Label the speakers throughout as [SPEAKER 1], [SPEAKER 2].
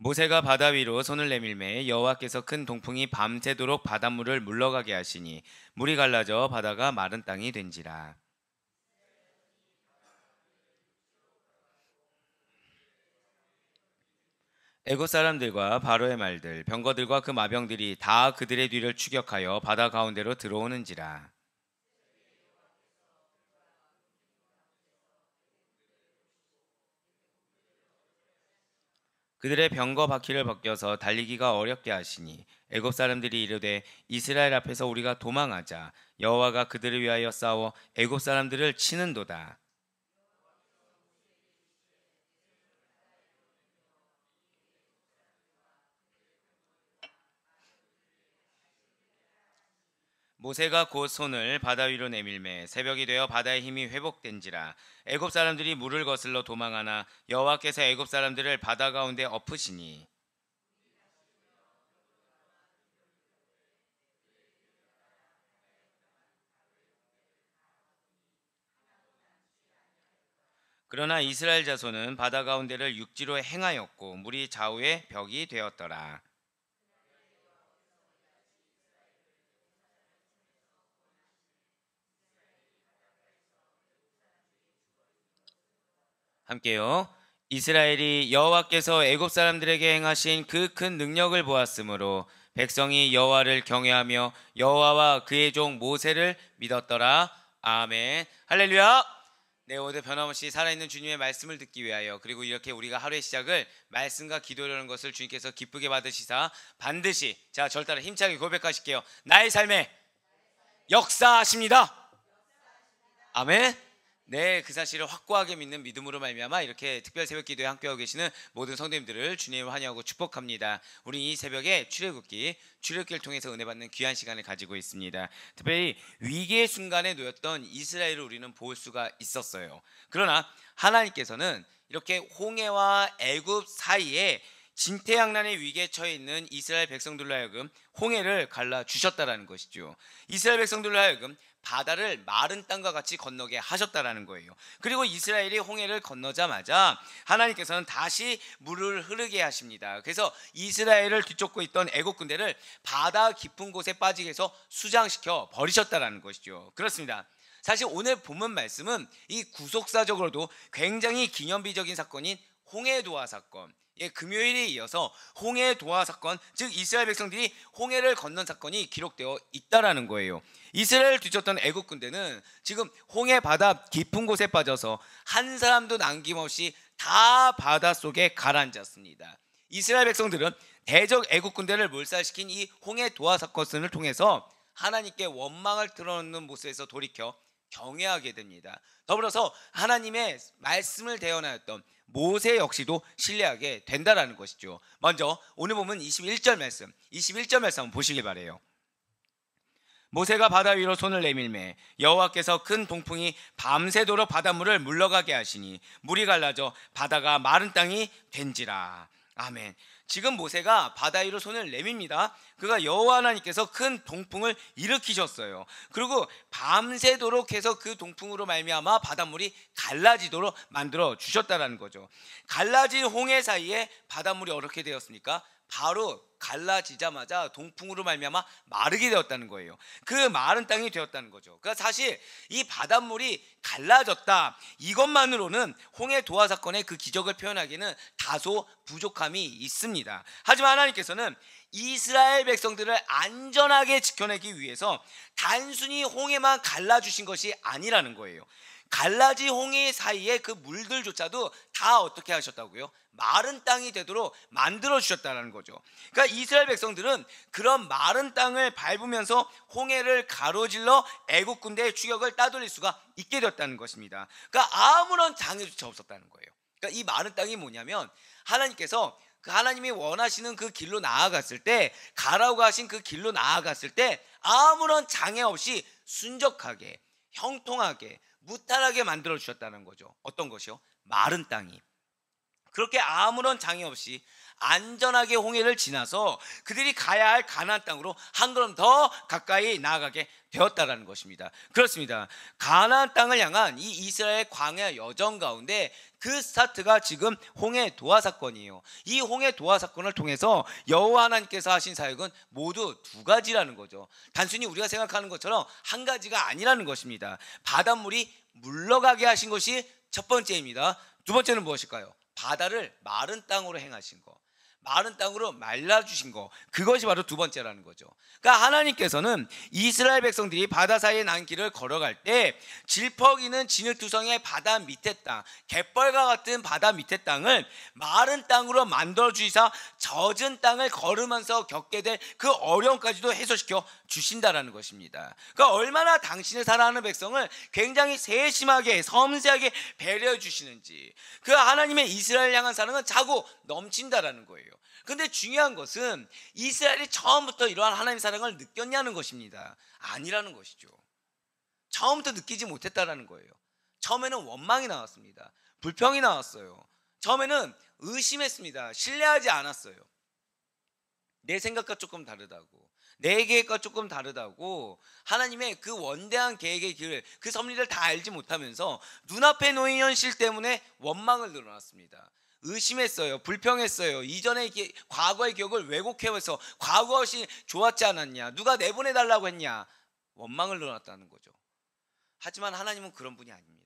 [SPEAKER 1] 모세가 바다 위로 손을 내밀매 여호와께서 큰 동풍이 밤새도록 바닷물을 물러가게 하시니 물이 갈라져 바다가 마른 땅이 된지라. 애굽 사람들과 바로의 말들 병거들과 그 마병들이 다 그들의 뒤를 추격하여 바다 가운데로 들어오는지라. 그들의 병거 바퀴를 벗겨서 달리기가 어렵게 하시니 애굽 사람들이 이르되 이스라엘 앞에서 우리가 도망하자. 여호와가 그들을 위하여 싸워 애굽 사람들을 치는도다. 모세가 곧 손을 바다 위로 내밀매 새벽이 되어 바다의 힘이 회복된지라. 애굽 사람들이 물을 거슬러 도망하나 여호와께서 애굽 사람들을 바다 가운데 엎으시니. 그러나 이스라엘 자손은 바다 가운데를 육지로 행하였고 물이 좌우의 벽이 되었더라. 함께요. 이스라엘이 여호와께서 애굽 사람들에게 행하신 그 큰 능력을 보았으므로 백성이 여호와를 경외하며 여호와와 그의 종 모세를 믿었더라. 아멘. 할렐루야. 네, 오늘 변함없이 살아있는 주님의 말씀을 듣기 위하여 그리고 이렇게 우리가 하루의 시작을 말씀과 기도라는 것을 주님께서 기쁘게 받으시사 반드시 자 저를 따라 힘차게 고백하실게요. 나의 삶에 역사하십니다. 아멘. 네, 그 사실을 확고하게 믿는 믿음으로 말미암아 이렇게 특별 새벽 기도에 함께하고 계시는 모든 성도님들을 주님을 환영하고 축복합니다. 우리 이 새벽에 출애굽기를 통해서 은혜 받는 귀한 시간을 가지고 있습니다. 특별히 위기의 순간에 놓였던 이스라엘을 우리는 볼 수가 있었어요. 그러나 하나님께서는 이렇게 홍해와 애굽 사이에 진퇴양난의 위기에 처해 있는 이스라엘 백성들로 하여금 홍해를 갈라 주셨다라는 것이죠. 이스라엘 백성들로 하여금 바다를 마른 땅과 같이 건너게 하셨다라는 거예요. 그리고 이스라엘이 홍해를 건너자마자 하나님께서는 다시 물을 흐르게 하십니다. 그래서 이스라엘을 뒤쫓고 있던 애국 군대를 바다 깊은 곳에 빠지게 해서 수장시켜 버리셨다라는 것이죠. 그렇습니다. 사실 오늘 본문 말씀은 이 구속사적으로도 굉장히 기념비적인 사건인 홍해도하 사건, 금요일에 이어서 홍해도하 사건, 즉 이스라엘 백성들이 홍해를 건넌 사건이 기록되어 있다라는 거예요. 이스라엘을 뒤쫓던 애국 군대는 지금 홍해 바다 깊은 곳에 빠져서 한 사람도 남김없이 다 바다 속에 가라앉았습니다. 이스라엘 백성들은 대적 애국 군대를 몰살시킨 이 홍해도하 사건을 통해서 하나님께 원망을 드러놓는 모습에서 돌이켜 경외하게 됩니다. 더불어서 하나님의 말씀을 대언하였던 모세 역시도 신뢰하게 된다라는 것이죠. 먼저 오늘 보면 21절 말씀 한번 보시길 바래요. 모세가 바다 위로 손을 내밀매 여호와께서 큰 동풍이 밤새도록 바닷물을 물러가게 하시니 물이 갈라져 바다가 마른 땅이 된지라. 아멘. 지금 모세가 바다 위로 손을 내밉니다. 그가 여호와 하나님께서 큰 동풍을 일으키셨어요. 그리고 밤새도록 해서 그 동풍으로 말미암아 바닷물이 갈라지도록 만들어 주셨다라는 거죠. 갈라진 홍해 사이에 바닷물이 어떻게 되었습니까? 바로 갈라지자마자 동풍으로 말미암아 마르게 되었다는 거예요. 그 마른 땅이 되었다는 거죠. 그러니까 사실 이 바닷물이 갈라졌다 이것만으로는 홍해 도하 사건의 그 기적을 표현하기는 다소 부족함이 있습니다. 하지만 하나님께서는 이스라엘 백성들을 안전하게 지켜내기 위해서 단순히 홍해만 갈라주신 것이 아니라는 거예요. 갈라진 홍해 사이에 그 물들조차도 다 어떻게 하셨다고요? 마른 땅이 되도록 만들어 주셨다는 거죠. 그러니까 이스라엘 백성들은 그런 마른 땅을 밟으면서 홍해를 가로질러 애국 군대의 추격을 따돌릴 수가 있게 되었다는 것입니다. 그러니까 아무런 장애조차 없었다는 거예요. 그러니까 이 마른 땅이 뭐냐면 하나님께서 그 하나님이 원하시는 그 길로 나아갔을 때, 가라고 하신 그 길로 나아갔을 때 아무런 장애 없이 순적하게, 형통하게, 무탈하게 만들어 주셨다는 거죠. 어떤 것이요? 마른 땅이. 그렇게 아무런 장애 없이 안전하게 홍해를 지나서 그들이 가야 할 가나안 땅으로 한 걸음 더 가까이 나아가게 되었다라는 것입니다. 그렇습니다. 가나안 땅을 향한 이 이스라엘 광야 여정 가운데 그 스타트가 지금 홍해 도하 사건이에요. 이 홍해 도하 사건을 통해서 여호와 하나님께서 하신 사역은 모두 두 가지라는 거죠. 단순히 우리가 생각하는 것처럼 한 가지가 아니라는 것입니다. 바닷물이 물러가게 하신 것이 첫 번째입니다. 두 번째는 무엇일까요? 바다를 마른 땅으로 행하신 거, 마른 땅으로 말라주신 거, 그것이 바로 두 번째라는 거죠. 그러니까 하나님께서는 이스라엘 백성들이 바다 사이에 난 길을 걸어갈 때 질퍽이는 진흙투성의 바다 밑에 땅, 갯벌과 같은 바다 밑에 땅을 마른 땅으로 만들어 주시사 젖은 땅을 걸으면서 겪게 될 그 어려움까지도 해소시켜 주신다라는 것입니다. 그러니까 얼마나 당신을 사랑하는 백성을 굉장히 세심하게 섬세하게 배려해 주시는지, 그 하나님의 이스라엘 향한 사랑은 자고 넘친다라는 거예요. 근데 중요한 것은 이스라엘이 처음부터 이러한 하나님의 사랑을 느꼈냐는 것입니다. 아니라는 것이죠. 처음부터 느끼지 못했다라는 거예요. 처음에는 원망이 나왔습니다. 불평이 나왔어요. 처음에는 의심했습니다. 신뢰하지 않았어요. 내 생각과 조금 다르다고, 내 계획과 조금 다르다고, 하나님의 그 원대한 계획의 길을, 그 섭리를 다 알지 못하면서 눈앞에 놓인 현실 때문에 원망을 늘어났습니다. 의심했어요. 불평했어요. 이전의 과거의 기억을 왜곡해서 과거시 좋았지 않았냐, 누가 내보내달라고 했냐, 원망을 늘어났다는 거죠. 하지만 하나님은 그런 분이 아닙니다.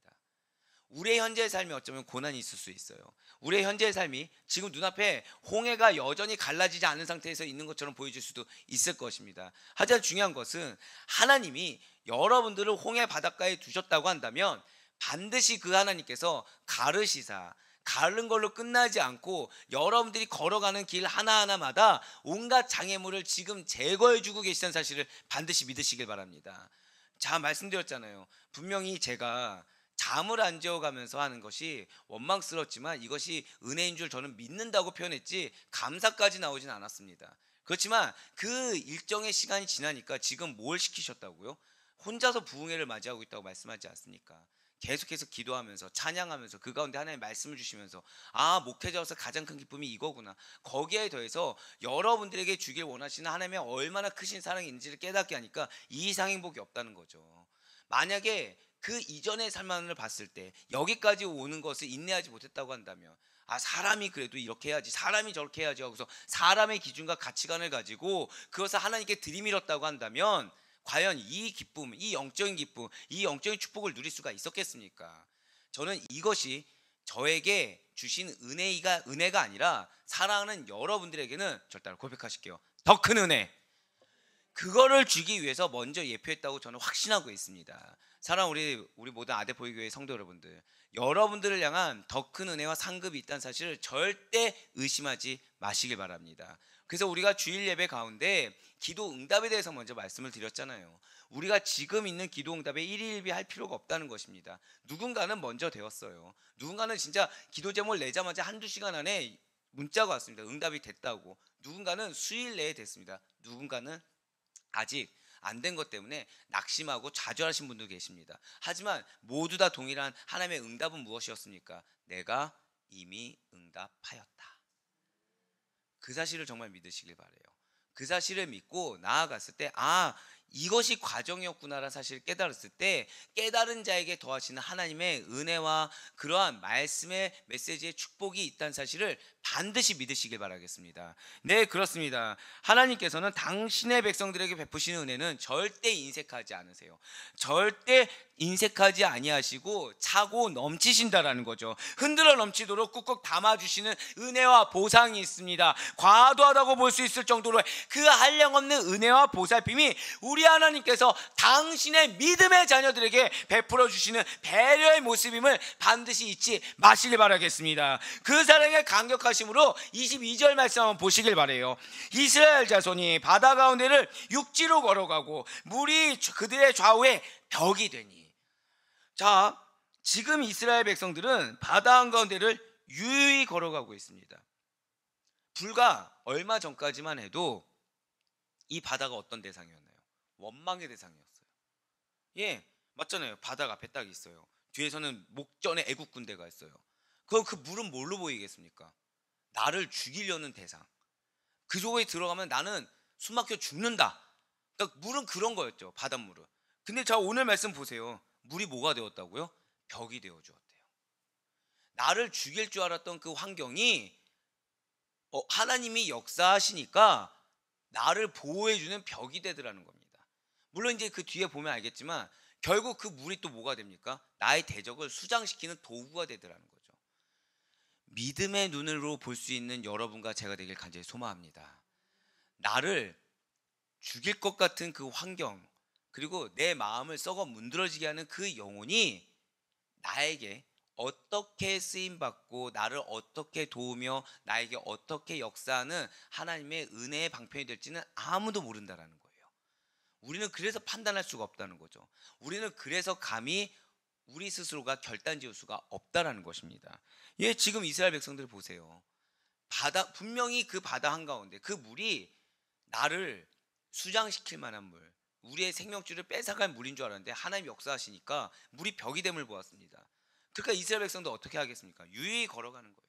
[SPEAKER 1] 우리의 현재의 삶이 어쩌면 고난이 있을 수 있어요. 우리의 현재의 삶이 지금 눈앞에 홍해가 여전히 갈라지지 않은 상태에서 있는 것처럼 보여질 수도 있을 것입니다. 하지만 중요한 것은 하나님이 여러분들을 홍해 바닷가에 두셨다고 한다면 반드시 그 하나님께서 가르시사, 가른 걸로 끝나지 않고 여러분들이 걸어가는 길 하나하나마다 온갖 장애물을 지금 제거해주고 계시다는 사실을 반드시 믿으시길 바랍니다. 자, 말씀드렸잖아요. 분명히 제가 잠을 안 재워가면서 하는 것이 원망스럽지만 이것이 은혜인 줄 저는 믿는다고 표현했지 감사까지 나오진 않았습니다. 그렇지만 그 일정의 시간이 지나니까 지금 뭘 시키셨다고요? 혼자서 부흥회를 맞이하고 있다고 말씀하지 않습니까? 계속해서 기도하면서 찬양하면서 그 가운데 하나님의 말씀을 주시면서, 아, 목회자로서 가장 큰 기쁨이 이거구나, 거기에 더해서 여러분들에게 주길 원하시는 하나님의 얼마나 크신 사랑이 있는지를 깨닫게 하니까 이 이상 행복이 없다는 거죠. 만약에 그 이전의 삶만을 봤을 때 여기까지 오는 것을 인내하지 못했다고 한다면, 아, 사람이 그래도 이렇게 해야지, 사람이 저렇게 해야지 하고서 사람의 기준과 가치관을 가지고 그것을 하나님께 들이밀었다고 한다면 과연 이 기쁨, 이 영적인 기쁨, 이 영적인 축복을 누릴 수가 있었겠습니까? 저는 이것이 저에게 주신 은혜가 아니라 사랑하는 여러분들에게는, 절대로 고백하실게요, 더 큰 은혜, 그거를 주기 위해서 먼저 예표했다고 저는 확신하고 있습니다. 사랑하는 우리 모든 아대보이교회 성도 여러분들, 여러분들을 향한 더 큰 은혜와 상급이 있다는 사실을 절대 의심하지 마시길 바랍니다. 그래서 우리가 주일 예배 가운데 기도 응답에 대해서 먼저 말씀을 드렸잖아요. 우리가 지금 있는 기도 응답에 일희일비할 필요가 없다는 것입니다. 누군가는 먼저 되었어요. 누군가는 진짜 기도 제목을 내자마자 한두 시간 안에 문자가 왔습니다. 응답이 됐다고. 누군가는 수일 내에 됐습니다. 누군가는 아직 안 된 것 때문에 낙심하고 좌절하신 분도 계십니다. 하지만 모두 다 동일한 하나님의 응답은 무엇이었습니까? 내가 이미 응답하였다. 그 사실을 정말 믿으시길 바라요. 그 사실을 믿고 나아갔을 때, 아, 이것이 과정이었구나라는 사실을 깨달았을 때 깨달은 자에게 더하시는 하나님의 은혜와 그러한 말씀의 메시지의 축복이 있다는 사실을 반드시 믿으시길 바라겠습니다. 네, 그렇습니다. 하나님께서는 당신의 백성들에게 베푸시는 은혜는 절대 인색하지 않으세요. 절대 인색하지 아니하시고 차고 넘치신다라는 거죠. 흔들어 넘치도록 꾹꾹 담아주시는 은혜와 보상이 있습니다. 과도하다고 볼 수 있을 정도로 그 한량없는 은혜와 보살핌이 우리 하나님께서 당신의 믿음의 자녀들에게 베풀어 주시는 배려의 모습임을 반드시 잊지 마시길 바라겠습니다. 그 사랑의 강력하심으로 22절 말씀 한번 보시길 바라요. 이스라엘 자손이 바다 가운데를 육지로 걸어가고 물이 그들의 좌우에 벽이 되니. 자, 지금 이스라엘 백성들은 바다 한가운데를 유유히 걸어가고 있습니다. 불과 얼마 전까지만 해도 이 바다가 어떤 대상이었나요? 원망의 대상이었어요. 예, 맞잖아요. 바다가 앞에 딱 있어요. 뒤에서는 목전에 애국 군대가 있어요. 그럼 그 물은 뭘로 보이겠습니까? 나를 죽이려는 대상. 그 속에 들어가면 나는 숨막혀 죽는다. 그러니까 물은 그런 거였죠. 바닷물은. 근데 자, 오늘 말씀 보세요. 물이 뭐가 되었다고요? 벽이 되어 주었대요. 나를 죽일 줄 알았던 그 환경이 하나님이 역사하시니까 나를 보호해주는 벽이 되더라는 겁니다. 물론 이제 그 뒤에 보면 알겠지만 결국 그 물이 또 뭐가 됩니까? 나의 대적을 수장시키는 도구가 되더라는 거죠. 믿음의 눈으로 볼 수 있는 여러분과 제가 되길 간절히 소망합니다. 나를 죽일 것 같은 그 환경, 그리고 내 마음을 썩어 문드러지게 하는 그 영혼이 나에게 어떻게 쓰임받고 나를 어떻게 도우며 나에게 어떻게 역사하는 하나님의 은혜의 방편이 될지는 아무도 모른다라는 거예요. 우리는 그래서 판단할 수가 없다는 거죠. 우리는 그래서 감히 우리 스스로가 결단 지을 수가 없다라는 것입니다. 예, 지금 이스라엘 백성들 보세요. 분명히 그 바다 한가운데 그 물이 나를 수장시킬 만한 물, 우리의 생명줄을 뺏어갈 물인 줄 알았는데 하나님이 역사하시니까 물이 벽이 됨을 보았습니다. 그러니까 이스라엘 백성도 어떻게 하겠습니까? 유유히 걸어가는 거예요.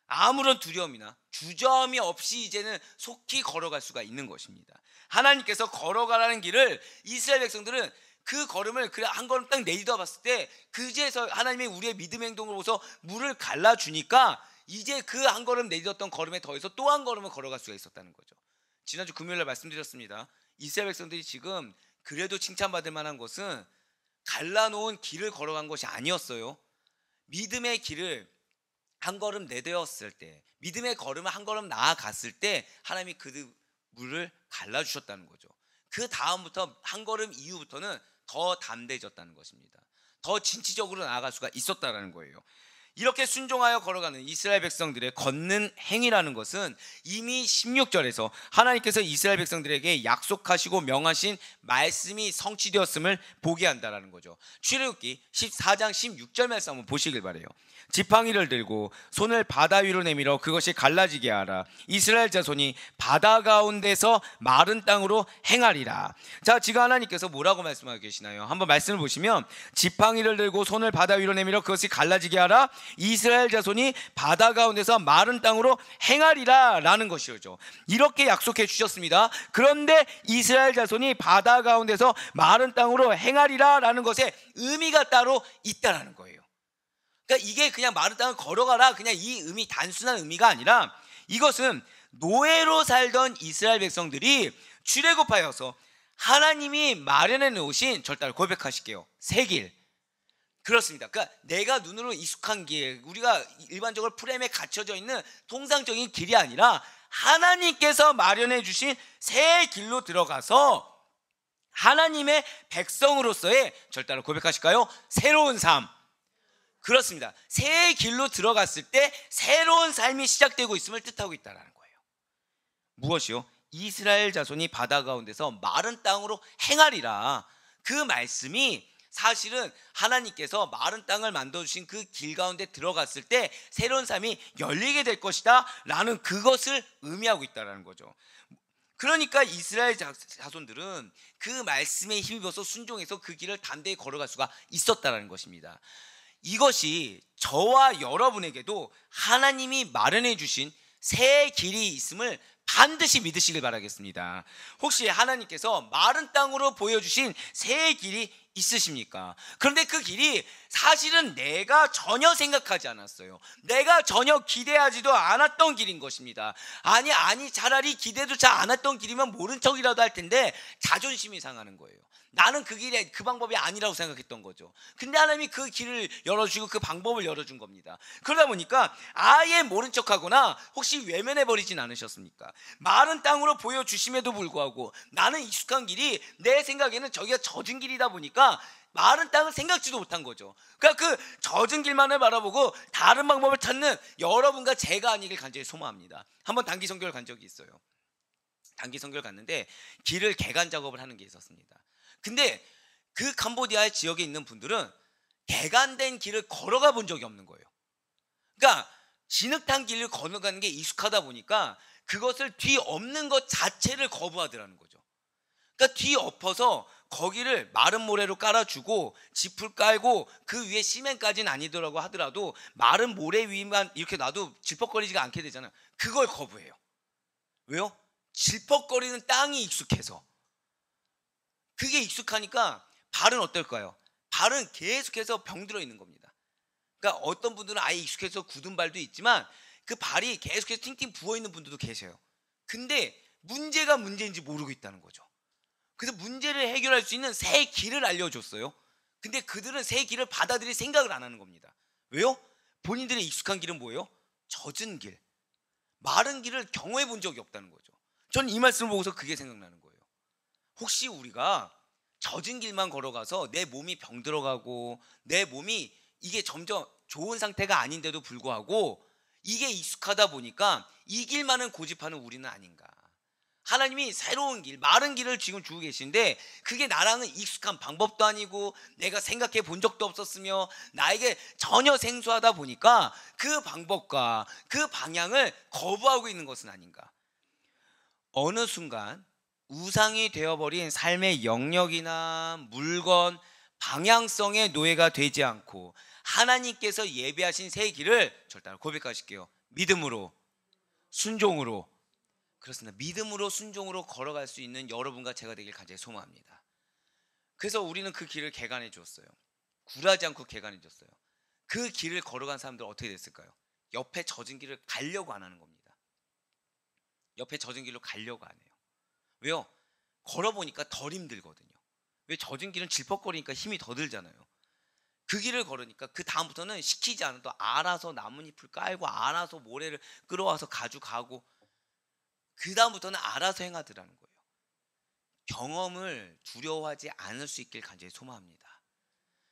[SPEAKER 1] 아무런 두려움이나 주저함이 없이 이제는 속히 걸어갈 수가 있는 것입니다. 하나님께서 걸어가라는 길을 이스라엘 백성들은 그 걸음을 그래 한 걸음 딱 내딛어 봤을 때 그제서 하나님이 우리의 믿음의 행동을 보고서 물을 갈라주니까 이제 그 한 걸음 내딛었던 걸음에 더해서 또 한 걸음을 걸어갈 수가 있었다는 거죠. 지난주 금요일에 말씀드렸습니다. 이스라엘 백성들이 지금 그래도 칭찬받을 만한 것은 갈라놓은 길을 걸어간 것이 아니었어요. 믿음의 길을 한 걸음 내딛었을 때, 믿음의 걸음을 한 걸음 나아갔을 때 하나님이 그 물을 갈라주셨다는 거죠. 그 다음부터 한 걸음 이후부터는 더 담대해졌다는 것입니다. 더 진취적으로 나아갈 수가 있었다는 거예요. 이렇게 순종하여 걸어가는 이스라엘 백성들의 걷는 행위라는 것은 이미 16절에서 하나님께서 이스라엘 백성들에게 약속하시고 명하신 말씀이 성취되었음을 보게 한다는 거죠. 출애굽기 14장 16절 말씀 한번 보시길 바라요. 지팡이를 들고 손을 바다 위로 내밀어 그것이 갈라지게 하라. 이스라엘 자손이 바다 가운데서 마른 땅으로 행하리라. 자, 지금 하나님께서 뭐라고 말씀하고 계시나요? 한번 말씀을 보시면 지팡이를 들고 손을 바다 위로 내밀어 그것이 갈라지게 하라. 이스라엘 자손이 바다 가운데서 마른 땅으로 행하리라 라는 것이죠. 이렇게 약속해 주셨습니다. 그런데 이스라엘 자손이 바다 가운데서 마른 땅으로 행하리라 라는 것에 의미가 따로 있다라는 거예요. 그러니까 이게 그냥 마른 땅을 걸어가라 그냥 이 의미 단순한 의미가 아니라 이것은 노예로 살던 이스라엘 백성들이 출애굽하여서 하나님이 마련해 놓으신 절대로 고백하실게요. 새 길. 그렇습니다. 그러니까 내가 눈으로 익숙한 길, 우리가 일반적으로 프레임에 갇혀져 있는 통상적인 길이 아니라 하나님께서 마련해 주신 새 길로 들어가서 하나님의 백성으로서의 절대로 고백하실까요? 새로운 삶. 그렇습니다. 새 길로 들어갔을 때 새로운 삶이 시작되고 있음을 뜻하고 있다는 거예요. 무엇이요? 이스라엘 자손이 바다 가운데서 마른 땅으로 행하리라. 그 말씀이 사실은 하나님께서 마른 땅을 만들어주신 그 길 가운데 들어갔을 때 새로운 삶이 열리게 될 것이다 라는 그것을 의미하고 있다는 거죠. 그러니까 이스라엘 자손들은 그 말씀에 힘입어서 순종해서 그 길을 담대히 걸어갈 수가 있었다는 것입니다. 이것이 저와 여러분에게도 하나님이 마련해 주신 새 길이 있음을 반드시 믿으시길 바라겠습니다. 혹시 하나님께서 마른 땅으로 보여주신 새 길이 있으십니까? 그런데 그 길이 사실은 내가 전혀 생각하지 않았어요. 내가 전혀 기대하지도 않았던 길인 것입니다. 아니 차라리 기대조차 않았던 길이면 모른 척이라도 할 텐데 자존심이 상하는 거예요. 나는 그 길이 그 방법이 아니라고 생각했던 거죠. 근데 하나님이 그 길을 열어주고 그 방법을 열어준 겁니다. 그러다 보니까 아예 모른 척하거나 혹시 외면해버리진 않으셨습니까? 마른 땅으로 보여주심에도 불구하고 나는 익숙한 길이 내 생각에는 저기가 젖은 길이다 보니까 마른 땅을 생각지도 못한 거죠. 그러니까 그 젖은 길만을 바라보고 다른 방법을 찾는 여러분과 제가 아니길 간절히 소망합니다. 한번 단기 선교를 간 적이 있어요. 단기 선교를 갔는데 길을 개간 작업을 하는 게 있었습니다. 근데 그 캄보디아 지역에 있는 분들은 개간된 길을 걸어가 본 적이 없는 거예요. 그러니까 진흙탕 길을 걸어가는 게 익숙하다 보니까 그것을 뒤엎는 것 자체를 거부하더라는 거죠. 그러니까 뒤엎어서 거기를 마른 모래로 깔아주고 짚을 깔고 그 위에 시멘까지는 아니더라고 하더라도 마른 모래 위만 이렇게 놔도 질퍽거리지가 않게 되잖아요. 그걸 거부해요. 왜요? 질퍽거리는 땅이 익숙해서. 그게 익숙하니까 발은 어떨까요? 발은 계속해서 병들어 있는 겁니다. 그러니까 어떤 분들은 아예 익숙해서 굳은 발도 있지만 그 발이 계속해서 팅팅 부어있는 분들도 계세요. 근데 문제가 문제인지 모르고 있다는 거죠. 그래서 문제를 해결할 수 있는 새 길을 알려줬어요. 근데 그들은 새 길을 받아들일 생각을 안 하는 겁니다. 왜요? 본인들의 익숙한 길은 뭐예요? 젖은 길, 마른 길을 경험해 본 적이 없다는 거죠. 전 이 말씀을 보고서 그게 생각나는 거예요. 혹시 우리가 젖은 길만 걸어가서 내 몸이 병들어가고 내 몸이 이게 점점 좋은 상태가 아닌데도 불구하고 이게 익숙하다 보니까 이 길만은 고집하는 우리는 아닌가. 하나님이 새로운 길, 마른 길을 지금 주고 계신데 그게 나랑은 익숙한 방법도 아니고 내가 생각해 본 적도 없었으며 나에게 전혀 생소하다 보니까 그 방법과 그 방향을 거부하고 있는 것은 아닌가. 어느 순간 우상이 되어버린 삶의 영역이나 물건, 방향성의 노예가 되지 않고 하나님께서 예비하신 새 길을 저를 따라 고백하실게요. 믿음으로, 순종으로. 그렇습니다. 믿음으로 순종으로 걸어갈 수 있는 여러분과 제가 되길 간절히 소망합니다. 그래서 우리는 그 길을 개간해 주었어요. 굴하지 않고 개간해 줬어요. 그 길을 걸어간 사람들은 어떻게 됐을까요? 옆에 젖은 길을 가려고 안 하는 겁니다. 옆에 젖은 길로 가려고 안 해요. 왜요? 걸어보니까 덜 힘들거든요. 왜? 젖은 길은 질퍽거리니까 힘이 더 들잖아요. 그 길을 걸으니까 그 다음부터는 시키지 않아도 알아서 나뭇잎을 깔고 알아서 모래를 끌어와서 가져가고 그 다음부터는 알아서 행하더라는 거예요. 경험을 두려워하지 않을 수 있길 간절히 소망합니다.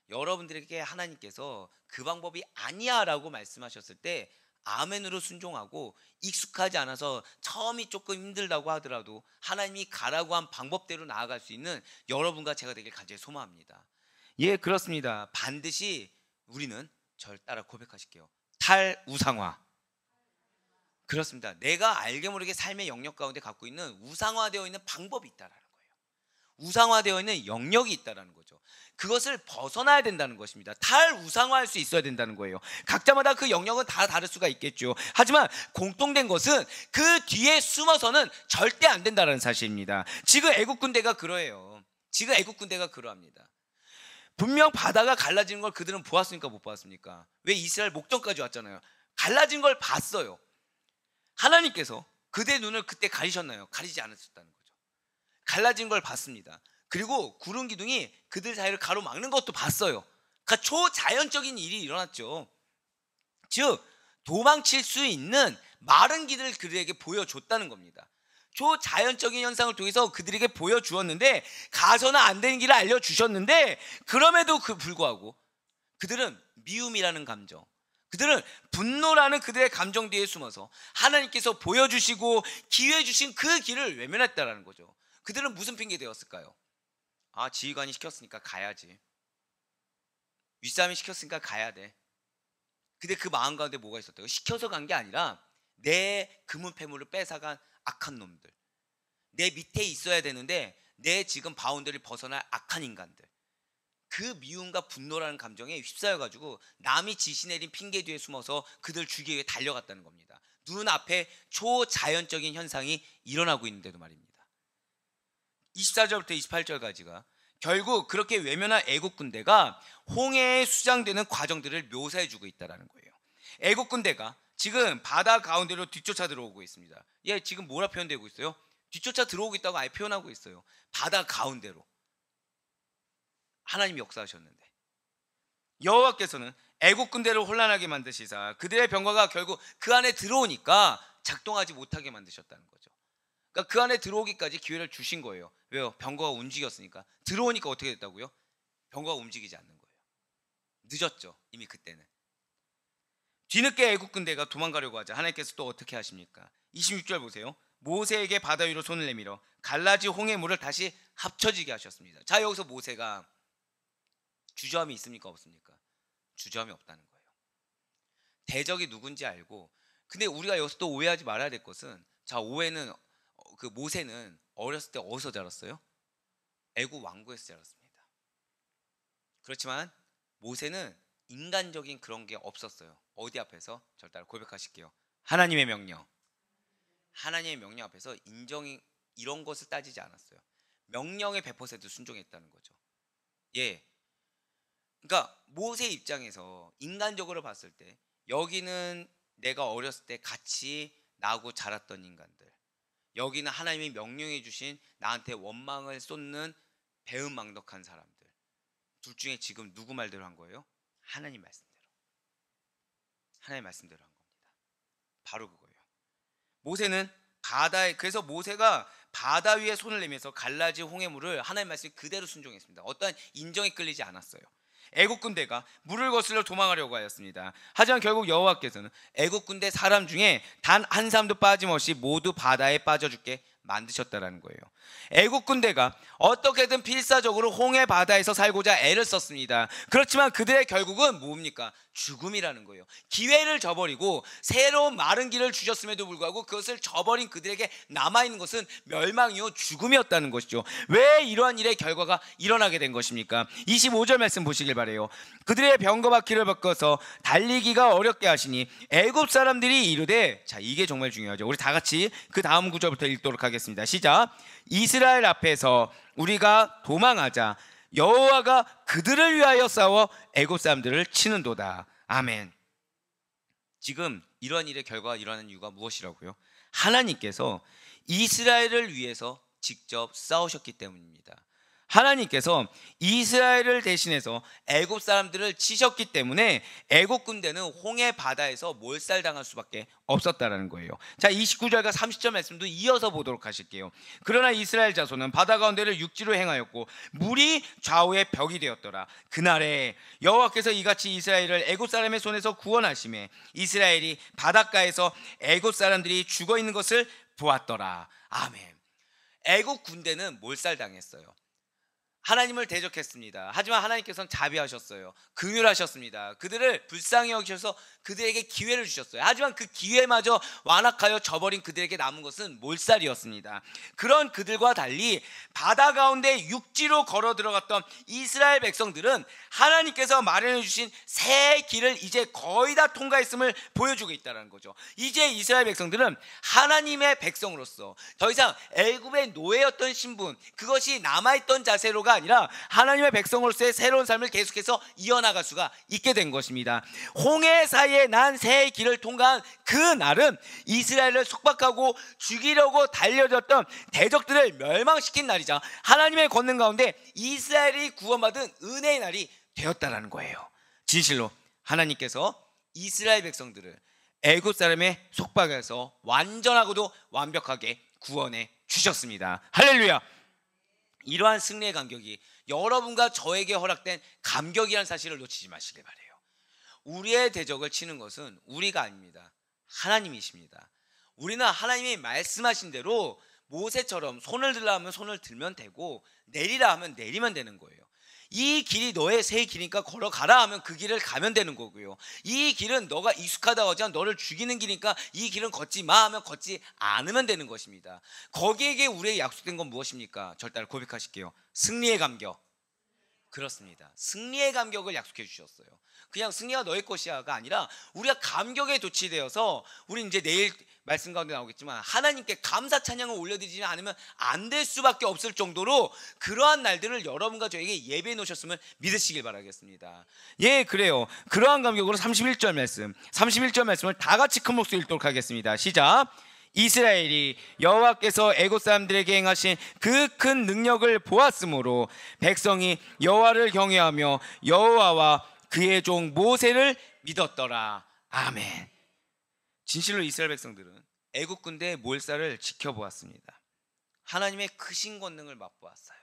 [SPEAKER 1] 여러분들에게 하나님께서 그 방법이 아니야 라고 말씀하셨을 때 아멘으로 순종하고 익숙하지 않아서 처음이 조금 힘들다고 하더라도 하나님이 가라고 한 방법대로 나아갈 수 있는 여러분과 제가 되길 간절히 소망합니다. 예, 그렇습니다. 반드시 우리는 저를 따라 고백하실게요. 탈우상화. 그렇습니다. 내가 알게 모르게 삶의 영역 가운데 갖고 있는 우상화되어 있는 방법이 있다라는 거예요. 우상화되어 있는 영역이 있다라는 거죠. 그것을 벗어나야 된다는 것입니다. 탈우상화할 수 있어야 된다는 거예요. 각자마다 그 영역은 다 다를 수가 있겠죠. 하지만 공통된 것은 그 뒤에 숨어서는 절대 안 된다는 사실입니다. 지금 애국 군대가 그러해요. 지금 애국 군대가 그러합니다. 분명 바다가 갈라지는 걸 그들은 보았습니까? 못 보았습니까? 왜? 이스라엘 목전까지 왔잖아요. 갈라진 걸 봤어요. 하나님께서 그들의 눈을 그때 가리셨나요? 가리지 않으셨다는 거죠. 갈라진 걸 봤습니다. 그리고 구름 기둥이 그들 사이를 가로막는 것도 봤어요. 그러니까 초자연적인 일이 일어났죠. 즉 도망칠 수 있는 마른 길을 그들에게 보여줬다는 겁니다. 초자연적인 현상을 통해서 그들에게 보여주었는데 가서는 안 되는 길을 알려주셨는데 그럼에도 불구하고 그들은 미움이라는 감정, 그들은 분노라는 그들의 감정 뒤에 숨어서 하나님께서 보여주시고 기회 주신 그 길을 외면했다라는 거죠. 그들은 무슨 핑계 대었을까요? 아, 지휘관이 시켰으니까 가야지. 윗사람이 시켰으니까 가야 돼. 근데 그 마음 가운데 뭐가 있었대요? 시켜서 간 게 아니라 내 금은 패물을 뺏어간 악한 놈들, 내 밑에 있어야 되는데 내 지금 바운더리를 벗어날 악한 인간들, 그 미움과 분노라는 감정에 휩싸여가지고 남이 지시 내린 핑계 뒤에 숨어서 그들 죽이기 위해 달려갔다는 겁니다. 눈앞에 초자연적인 현상이 일어나고 있는데도 말입니다. 24절부터 28절까지가 결국 그렇게 외면한 애국 군대가 홍해에 수장되는 과정들을 묘사해주고 있다는 거예요. 애국 군대가 지금 바다 가운데로 뒤쫓아 들어오고 있습니다. 예, 지금 뭐라 표현되고 있어요? 뒤쫓아 들어오고 있다고 아예 표현하고 있어요. 바다 가운데로 하나님이 역사하셨는데 여호와께서는 애국 군대를 혼란하게 만드시사 그들의 병거가 결국 그 안에 들어오니까 작동하지 못하게 만드셨다는 거죠. 그러니까 그 안에 들어오기까지 기회를 주신 거예요. 왜요? 병거가 움직였으니까. 들어오니까 어떻게 됐다고요? 병거가 움직이지 않는 거예요. 늦었죠. 이미 그때는. 뒤늦게 애국 군대가 도망가려고 하자 하나님께서 또 어떻게 하십니까? 26절 보세요. 모세에게 바다 위로 손을 내밀어 갈라지 홍해 물을 다시 합쳐지게 하셨습니다. 자, 여기서 모세가 주저함이 있습니까? 없습니까? 주저함이 없다는 거예요. 대적이 누군지 알고. 근데 우리가 여기서 또 오해하지 말아야 될 것은, 자, 오해는 그 모세는 어렸을 때 어디서 자랐어요? 애굽 왕국에서 자랐습니다. 그렇지만 모세는 인간적인 그런 게 없었어요. 어디 앞에서? 저를 따라 고백하실게요. 하나님의 명령. 하나님의 명령 앞에서 인정이 이런 것을 따지지 않았어요. 명령에 100% 순종했다는 거죠. 예. 그러니까 모세 입장에서 인간적으로 봤을 때 여기는 내가 어렸을 때 같이 나고 자랐던 인간들, 여기는 하나님이 명령해 주신 나한테 원망을 쏟는 배은망덕한 사람들, 둘 중에 지금 누구 말대로 한 거예요? 하나님 말씀대로. 하나님 말씀대로 한 겁니다. 바로 그거예요. 모세는 바다에, 그래서 모세가 바다 위에 손을 내면서 갈라진 홍해물을 하나님 말씀이 그대로 순종했습니다. 어떠한 인정에 끌리지 않았어요. 애국 군대가 물을 거슬러 도망하려고 하였습니다. 하지만 결국 여호와께서는 애국 군대 사람 중에 단 한 사람도 빠짐없이 모두 바다에 빠져 죽게 만드셨다라는 거예요. 애국 군대가 어떻게든 필사적으로 홍해 바다에서 살고자 애를 썼습니다. 그렇지만 그들의 결국은 뭡니까? 죽음이라는 거예요. 기회를 저버리고 새로운 마른 길을 주셨음에도 불구하고 그것을 저버린 그들에게 남아있는 것은 멸망이요 죽음이었다는 것이죠. 왜 이러한 일의 결과가 일어나게 된 것입니까? 25절 말씀 보시길 바라요. 그들의 병거바퀴를 바꿔서 달리기가 어렵게 하시니 애굽 사람들이 이르되, 자, 이게 정말 중요하죠. 우리 다 같이 그 다음 구절부터 읽도록 하겠습니다. 시작. 이스라엘 앞에서 우리가 도망하자 여호와가 그들을 위하여 싸워 애굽 사람들을 치는도다. 아멘. 지금 이러한 일의 결과가 일어나는 이유가 무엇이라고요? 하나님께서 이스라엘을 위해서 직접 싸우셨기 때문입니다. 하나님께서 이스라엘을 대신해서 애굽 사람들을 치셨기 때문에 애굽 군대는 홍해 바다에서 몰살당할 수밖에 없었다라는 거예요. 자, 29절과 30절 말씀도 이어서 보도록 하실게요. 그러나 이스라엘 자손은 바다 가운데를 육지로 행하였고 물이 좌우의 벽이 되었더라. 그날에 여호와께서 이같이 이스라엘을 애굽 사람의 손에서 구원하시매 이스라엘이 바닷가에서 애굽 사람들이 죽어 있는 것을 보았더라. 아멘. 애굽 군대는 몰살당했어요. 하나님을 대적했습니다. 하지만 하나님께서는 자비하셨어요. 긍휼하셨습니다. 그들을 불쌍히 여기셔서 그들에게 기회를 주셨어요. 하지만 그 기회마저 완악하여 저버린 그들에게 남은 것은 몰살이었습니다. 그런 그들과 달리 바다 가운데 육지로 걸어 들어갔던 이스라엘 백성들은 하나님께서 마련해 주신 새 길을 이제 거의 다 통과했음을 보여주고 있다는 거죠. 이제 이스라엘 백성들은 하나님의 백성으로서 더 이상 애굽의 노예였던 신분, 그것이 남아있던 자세로가 아니라 하나님의 백성으로서의 새로운 삶을 계속해서 이어나갈 수가 있게 된 것입니다. 홍해 사이에 난 새 길을 통과한 그 날은 이스라엘을 속박하고 죽이려고 달려졌던 대적들을 멸망시킨 날이자 하나님의 권능 가운데 이스라엘이 구원받은 은혜의 날이 되었다는 거예요. 진실로 하나님께서 이스라엘 백성들을 애굽 사람의 속박에서 완전하고도 완벽하게 구원해 주셨습니다. 할렐루야. 이러한 승리의 감격이 여러분과 저에게 허락된 감격이라는 사실을 놓치지 마시길 바라요. 우리의 대적을 치는 것은 우리가 아닙니다. 하나님이십니다. 우리는 하나님이 말씀하신 대로 모세처럼 손을 들라 하면 손을 들면 되고 내리라 하면 내리면 되는 거예요. 이 길이 너의 새 길이니까 걸어가라 하면 그 길을 가면 되는 거고요. 이 길은 너가 익숙하다고 하지만 너를 죽이는 길이니까 이 길은 걷지 마 하면 걷지 않으면 되는 것입니다. 거기에게 우리의 약속된 건 무엇입니까? 저를 따라 고백하실게요. 승리의 감격. 그렇습니다. 승리의 감격을 약속해 주셨어요. 그냥 승리가 너의 것이야가 아니라 우리가 감격에 도취되어서, 우리 이제 내일 말씀 가운데 나오겠지만 하나님께 감사 찬양을 올려드리지 않으면 안 될 수밖에 없을 정도로 그러한 날들을 여러분과 저에게 예배해 놓으셨음을 믿으시길 바라겠습니다. 예, 그래요. 그러한 감격으로 31절 말씀을 다 같이 큰 목소리로 읽도록 하겠습니다. 시작. 이스라엘이 여호와께서 애굽 사람들에게 행하신 그 큰 능력을 보았으므로 백성이 여호와를 경외하며 여호와와 그의 종 모세를 믿었더라. 아멘. 진실로 이스라엘 백성들은 애굽 군대의 몰살을 지켜보았습니다. 하나님의 크신 권능을 맛보았어요.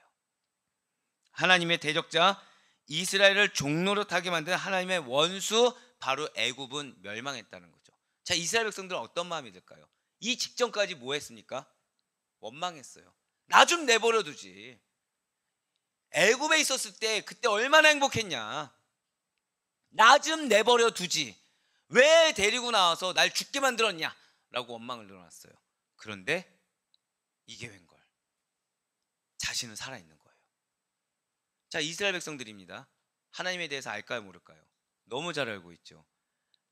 [SPEAKER 1] 하나님의 대적자 이스라엘을 종노릇하게 만든 하나님의 원수 바로 애굽은 멸망했다는 거죠. 자, 이스라엘 백성들은 어떤 마음이 들까요? 이 직전까지 뭐 했습니까? 원망했어요. 나 좀 내버려 두지. 애굽에 있었을 때 그때 얼마나 행복했냐. 나 좀 내버려 두지. 왜 데리고 나와서 날 죽게 만들었냐 라고 원망을 늘어놨어요. 그런데 이게 웬걸, 자신은 살아있는 거예요. 자, 이스라엘 백성들입니다. 하나님에 대해서 알까요, 모를까요? 너무 잘 알고 있죠.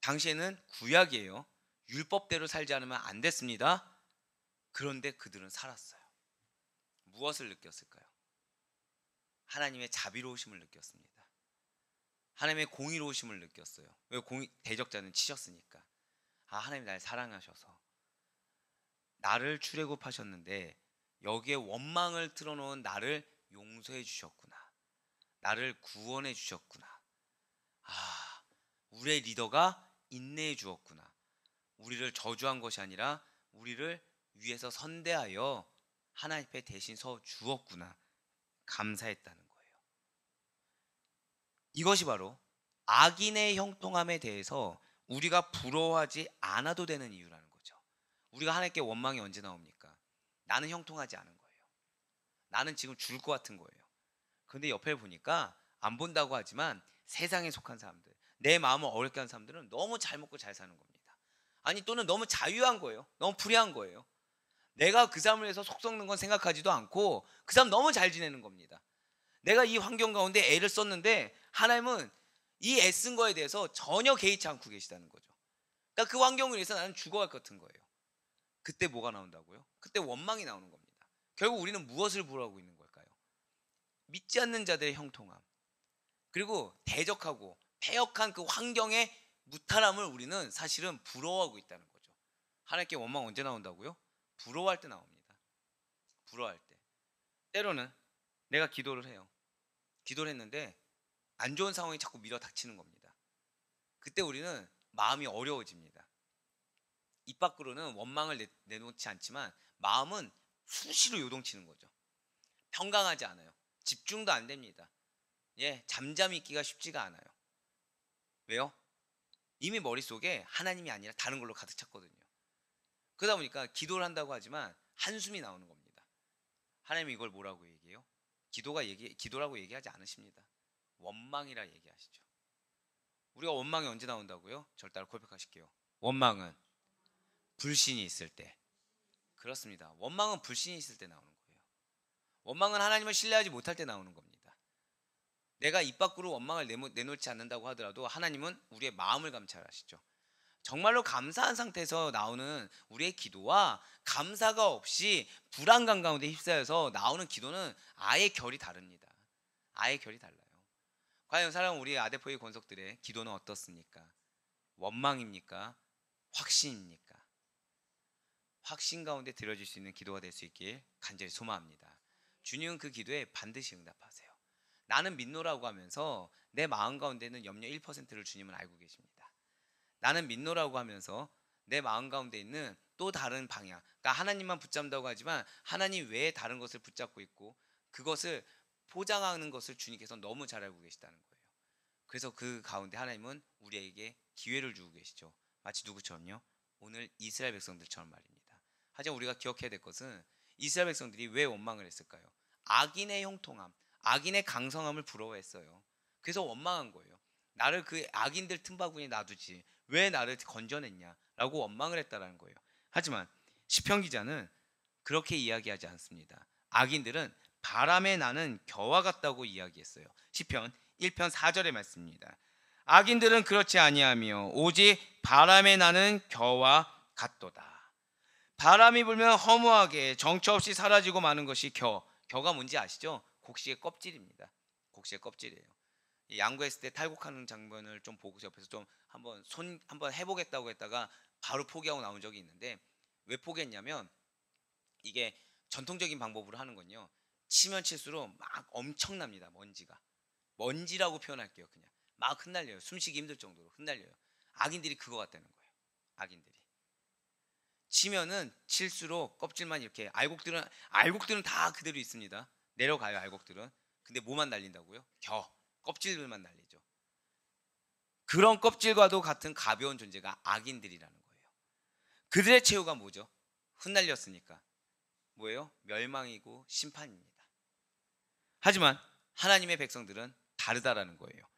[SPEAKER 1] 당시에는 구약이에요. 율법대로 살지 않으면 안 됐습니다. 그런데 그들은 살았어요. 무엇을 느꼈을까요? 하나님의 자비로우심을 느꼈습니다. 하나님의 공의로우심을 느꼈어요. 왜? 대적자는 치셨으니까. 하나님 날 사랑하셔서 나를 출애굽하셨는데 여기에 원망을 틀어놓은 나를 용서해 주셨구나. 나를 구원해 주셨구나. 우리의 리더가 인내해 주었구나. 우리를 저주한 것이 아니라 우리를 위해서 선대하여 하나님 앞에 대신 서 주었구나. 감사했다는 거예요. 이것이 바로 악인의 형통함에 대해서 우리가 부러워하지 않아도 되는 이유라는 거죠. 우리가 하나님께 원망이 언제 나옵니까? 나는 형통하지 않은 거예요. 나는 지금 죽을 것 같은 거예요. 그런데 옆에 보니까 안 본다고 하지만 세상에 속한 사람들, 내 마음을 어렵게 하는 사람들은 너무 잘 먹고 잘 사는 겁니다. 아니, 또는 너무 자유한 거예요. 너무 프리한 거예요. 내가 그 사람을 위해서 속 썩는 건 생각하지도 않고 그 사람 너무 잘 지내는 겁니다. 내가 이 환경 가운데 애를 썼는데 하나님은 이 애쓴 거에 대해서 전혀 개의치 않고 계시다는 거죠. 그러니까 그 환경을 위해서 나는 죽어갈 것 같은 거예요. 그때 뭐가 나온다고요? 그때 원망이 나오는 겁니다. 결국 우리는 무엇을 부러워하고 있는 걸까요? 믿지 않는 자들의 형통함, 그리고 대적하고 패역한 그 환경의 무탈함을 우리는 사실은 부러워하고 있다는 거죠. 하나님께 원망 언제 나온다고요? 부러워할 때 나옵니다. 부러워할 때. 때로는 내가 기도를 해요. 기도를 했는데 안 좋은 상황이 자꾸 밀어 닥치는 겁니다. 그때 우리는 마음이 어려워집니다. 입 밖으로는 원망을 내놓지 않지만 마음은 수시로 요동치는 거죠. 평강하지 않아요. 집중도 안 됩니다. 잠잠히 있기가 쉽지가 않아요. 왜요? 이미 머릿속에 하나님이 아니라 다른 걸로 가득 찼거든요. 그러다 보니까 기도를 한다고 하지만 한숨이 나오는 겁니다. 하나님이 이걸 뭐라고 얘기해요? 기도라고 얘기하지 않으십니다. 원망이라 얘기하시죠. 우리가 원망이 언제 나온다고요? 저를 따라 고백하실게요. 원망은 불신이 있을 때. 그렇습니다. 원망은 불신이 있을 때 나오는 거예요. 원망은 하나님을 신뢰하지 못할 때 나오는 겁니다. 내가 입 밖으로 원망을 내놓지 않는다고 하더라도 하나님은 우리의 마음을 감찰하시죠. 정말로 감사한 상태에서 나오는 우리의 기도와 감사가 없이 불안감 가운데 휩싸여서 나오는 기도는 아예 결이 다릅니다. 아예 결이 달라요. 과연 사랑하는 우리 아데포의 권속들의 기도는 어떻습니까? 원망입니까? 확신입니까? 확신 가운데 들어질 수 있는 기도가 될 수 있길 간절히 소망합니다. 주님은 그 기도에 반드시 응답하세요. 나는 믿노라고 하면서 내 마음 가운데는 염려 1%를 주님은 알고 계십니다. 나는 믿노라고 하면서 내 마음 가운데 있는 또 다른 방향, 그러니까 하나님만 붙잡는다고 하지만 하나님 외에 다른 것을 붙잡고 있고 그것을 포장하는 것을 주님께서 너무 잘 알고 계시다는 거예요. 그래서 그 가운데 하나님은 우리에게 기회를 주고 계시죠. 마치 누구처럼요? 오늘 이스라엘 백성들처럼 말입니다. 하지만 우리가 기억해야 될 것은 이스라엘 백성들이 왜 원망을 했을까요? 악인의 형통함, 악인의 강성함을 부러워했어요. 그래서 원망한 거예요. 나를 그 악인들 틈바구니에 놔두지 왜 나를 건져냈냐라고 원망을 했다라는 거예요. 하지만 시편 기자는 그렇게 이야기하지 않습니다. 악인들은 바람에 나는 겨와 같다고 이야기했어요. 시편 1편 4절의 말씀입니다. 악인들은 그렇지 아니하며 오직 바람에 나는 겨와 같도다. 바람이 불면 허무하게 정처 없이 사라지고 마는 것이 겨가 뭔지 아시죠? 곡식의 껍질입니다. 곡식의 껍질이에요. 양구했을 때 탈곡하는 장면을 좀 보고 옆에서 좀 한번 해보겠다고 했다가 바로 포기하고 나온 적이 있는데 왜 포기했냐면 이게 전통적인 방법으로 하는 건요. 치면 칠수록 막 엄청납니다. 먼지라고 표현할게요. 그냥 막 흩날려요. 숨쉬기 힘들 정도로 흩날려요. 악인들이 그거 같다는 거예요. 악인들이 치면은 칠수록 껍질만 이렇게 알곡들은 다 그대로 있습니다. 내려가요. 알곡들은. 근데 뭐만 날린다고요? 껍질들만 날리죠. 그런 껍질과도 같은 가벼운 존재가 악인들이라는 거예요. 그들의 최후가 뭐죠? 흩날렸으니까 뭐예요? 멸망이고 심판입니다. 하지만 하나님의 백성들은 다르다라는 거예요.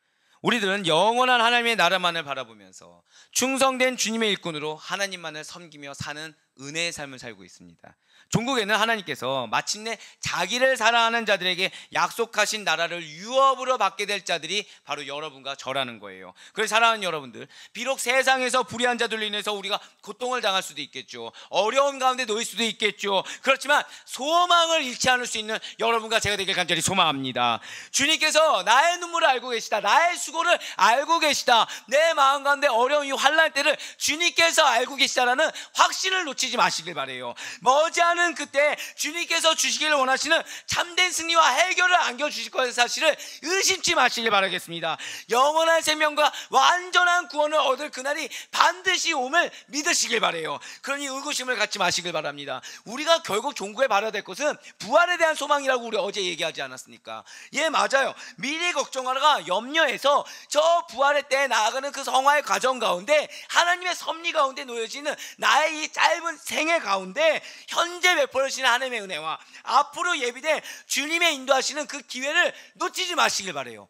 [SPEAKER 1] 우리들은 영원한 하나님의 나라만을 바라보면서 충성된 주님의 일꾼으로 하나님만을 섬기며 사는 은혜의 삶을 살고 있습니다. 종국에는 하나님께서 마침내 자기를 사랑하는 자들에게 약속하신 나라를 유업으로 받게 될 자들이 바로 여러분과 저라는 거예요. 그래서 사랑하는 여러분들, 비록 세상에서 불의한 자들로 인해서 우리가 고통을 당할 수도 있겠죠. 어려운 가운데 놓일 수도 있겠죠. 그렇지만 소망을 잃지 않을 수 있는 여러분과 제가 되길 간절히 소망합니다. 주님께서 나의 눈물을 알고 계시다, 나의 수고를 알고 계시다, 내 마음 가운데 어려운 이 환난 때를 주님께서 알고 계시다라는 확신을 놓치지 마시길 바래요. 머지않은 그때 주님께서 주시기를 원하시는 참된 승리와 해결을 안겨주실 것의 사실을 의심치 마시길 바라겠습니다. 영원한 생명과 완전한 구원을 얻을 그날이 반드시 옴을 믿으시길 바라요. 그러니 의구심을 갖지 마시길 바랍니다. 우리가 결국 종국에 받아야 될 것은 부활에 대한 소망이라고 우리 어제 얘기하지 않았습니까? 예, 맞아요. 미리 걱정하다가 염려해서 저 부활의 때에 나아가는 그 성화의 과정 가운데 하나님의 섭리 가운데 놓여지는 나의 이 짧은 생애 가운데 현재 베풀으시는 하나님의 은혜와 앞으로 예비된 주님의 인도하시는 그 기회를 놓치지 마시길 바라요.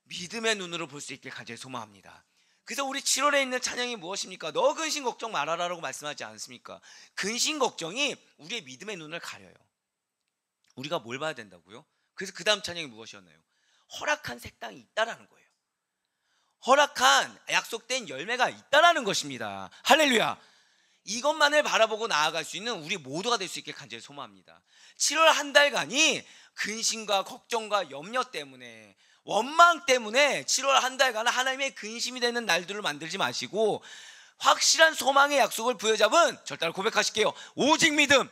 [SPEAKER 1] 믿음의 눈으로 볼 수 있길 간절히 소망합니다. 그래서 우리 7월에 있는 찬양이 무엇입니까? 너 근심 걱정 말아라라고 말씀하지 않습니까? 근심 걱정이 우리의 믿음의 눈을 가려요. 우리가 뭘 봐야 된다고요? 그래서 그 다음 찬양이 무엇이었나요? 허락한 색당이 있다라는 거예요. 허락한 약속된 열매가 있다라는 것입니다. 할렐루야. 이것만을 바라보고 나아갈 수 있는 우리 모두가 될 수 있길 간절히 소망합니다. 7월 한 달간이 근심과 걱정과 염려 때문에, 원망 때문에 7월 한 달간은 하나님의 근심이 되는 날들을 만들지 마시고 확실한 소망의 약속을 부여잡은, 절대로 고백하실게요, 오직 믿음,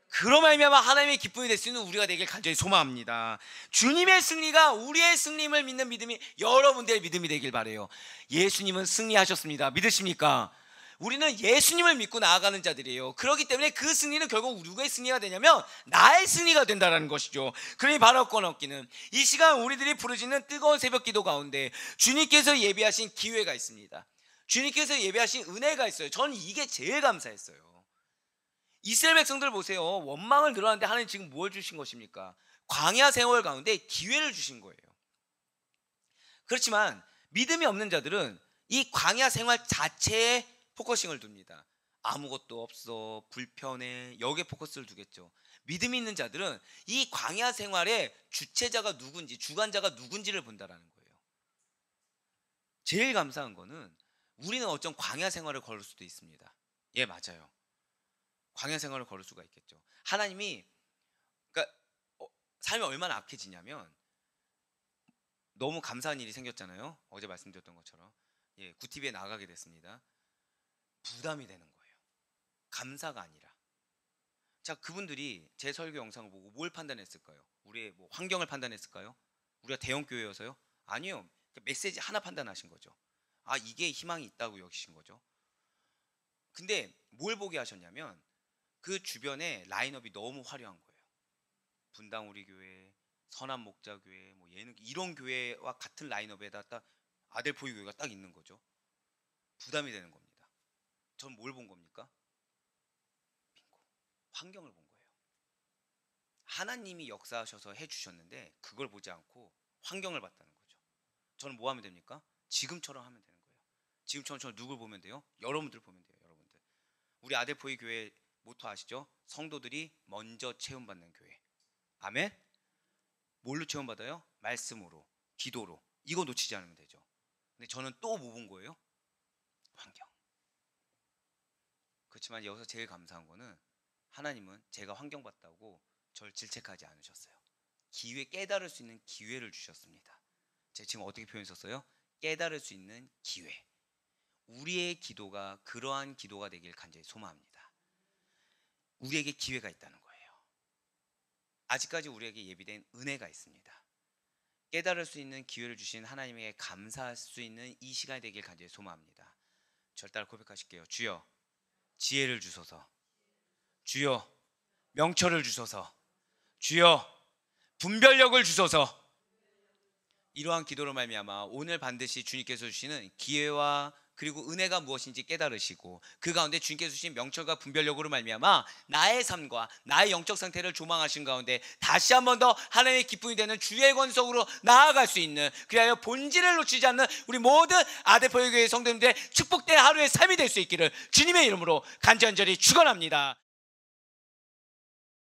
[SPEAKER 1] 그로 말미암아 하나님의 기쁨이 될 수 있는 우리가 되길 간절히 소망합니다. 주님의 승리가 우리의 승리임을 믿는 믿음이 여러분들의 믿음이 되길 바라요. 예수님은 승리하셨습니다. 믿으십니까? 우리는 예수님을 믿고 나아가는 자들이에요. 그렇기 때문에 그 승리는 결국 누구의 승리가 되냐면 나의 승리가 된다는 것이죠. 그러니 바라권 얻기는 이 시간 우리들이 부르짖는 뜨거운 새벽 기도 가운데 주님께서 예비하신 기회가 있습니다. 주님께서 예비하신 은혜가 있어요. 저는 이게 제일 감사했어요. 이스라엘 백성들 보세요. 원망을 늘어났는데 하나님 지금 뭘 주신 것입니까? 광야 생활 가운데 기회를 주신 거예요. 그렇지만 믿음이 없는 자들은 이 광야 생활 자체에 포커싱을 둡니다. 아무것도 없어, 불편해, 여기에 포커스를 두겠죠. 믿음이 있는 자들은 이 광야 생활의 주체자가 누군지, 주관자가 누군지를 본다라는 거예요. 제일 감사한 거는 우리는 어쩜 광야 생활을 걸을 수도 있습니다. 예, 맞아요. 광야 생활을 걸을 수가 있겠죠. 하나님이, 그러니까 삶이 얼마나 악해지냐면, 너무 감사한 일이 생겼잖아요. 어제 말씀드렸던 것처럼, 예, 구티비에 나가게 됐습니다. 부담이 되는 거예요. 감사가 아니라. 자, 그분들이 제 설교 영상을 보고 뭘 판단했을까요? 우리의 뭐 환경을 판단했을까요? 우리가 대형 교회여서요? 아니요. 메시지 하나 판단하신 거죠. 아, 이게 희망이 있다고 여기신 거죠. 근데 뭘 보게 하셨냐면 그 주변에 라인업이 너무 화려한 거예요. 분당 우리 교회, 선한 목자 교회, 뭐 예능, 이런 교회와 같은 라인업에다 딱 아델포이 교회가 딱 있는 거죠. 부담이 되는 겁니다. 전 뭘 본 겁니까? 빙고. 환경을 본 거예요. 하나님이 역사하셔서 해주셨는데 그걸 보지 않고 환경을 봤다는 거죠. 저는 뭐 하면 됩니까? 지금처럼 하면 되는 거예요. 지금처럼 저는 누굴 보면 돼요? 여러분들 보면 돼요. 여러분들. 우리 아델포이 교회 모토 아시죠? 성도들이 먼저 체험받는 교회. 아멘? 뭘로 체험받아요? 말씀으로, 기도로. 이거 놓치지 않으면 되죠. 근데 저는 또 뭐 본 거예요? 환경. 그렇지만 여기서 제일 감사한 거는 하나님은 제가 환경 봤다고 저를 질책하지 않으셨어요. 기회, 깨달을 수 있는 기회를 주셨습니다. 제가 지금 어떻게 표현했었어요? 깨달을 수 있는 기회. 우리의 기도가 그러한 기도가 되길 간절히 소망합니다. 우리에게 기회가 있다는 거예요. 아직까지 우리에게 예비된 은혜가 있습니다. 깨달을 수 있는 기회를 주신 하나님에게 감사할 수 있는 이 시간이 되길 간절히 소망합니다. 저를 따라 고백하실게요. 주여, 지혜를 주소서. 주여, 명철을 주소서. 주여, 분별력을 주소서. 이러한 기도로 말미암아 오늘 반드시 주님께서 주시는 기회와 그리고 은혜가 무엇인지 깨달으시고 그 가운데 주님께서 주신 명철과 분별력으로 말미암아 나의 삶과 나의 영적 상태를 조망하신 가운데 다시 한 번 더 하나님의 기쁨이 되는 주의 권속으로 나아갈 수 있는, 그리하여 본질을 놓치지 않는 우리 모든 아데포의 교회 성도님들의 축복된 하루의 삶이 될 수 있기를 주님의 이름으로 간절히 축원합니다.